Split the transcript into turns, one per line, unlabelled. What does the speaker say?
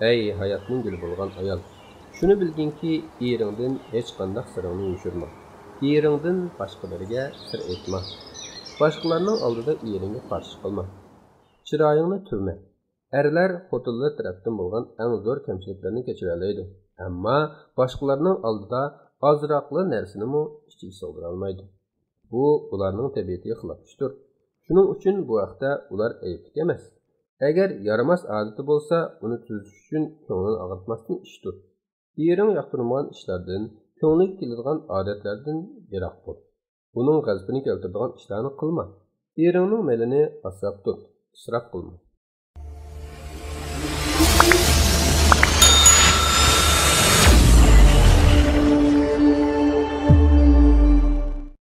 Ey hayotning guli bo'lgan ayol, shuni bilginki, eringdan hech qanday siringni yoshirma. Eringdan boshqalarga sir aytma. Boshqalarning oldida eringga qarshi qilma. Chiroyingni tuvma. Erlar xotinlar tarafdan bo'lgan eng zo'r kamchiliklarni kechira oladi. Ammo boshqalarning oldida ozroqli narsani ichiga sig'dira olmaydi. Bu ularning tabiatiga xilof ishdir. Shuning uchun bu vaqtda ular ayib emas. Agar yaramas odati bo'lsa, uni tuzish uchun ko'ngilni og'ritmasdan ishdir. Ering yoqtirmagan ishlardan, ko'ngilga keladigan odatlardan yiroq bo'l. Uning g'azabini keltiradigan ishlarni qilma. Eringning melini asab tut, isrof qilma.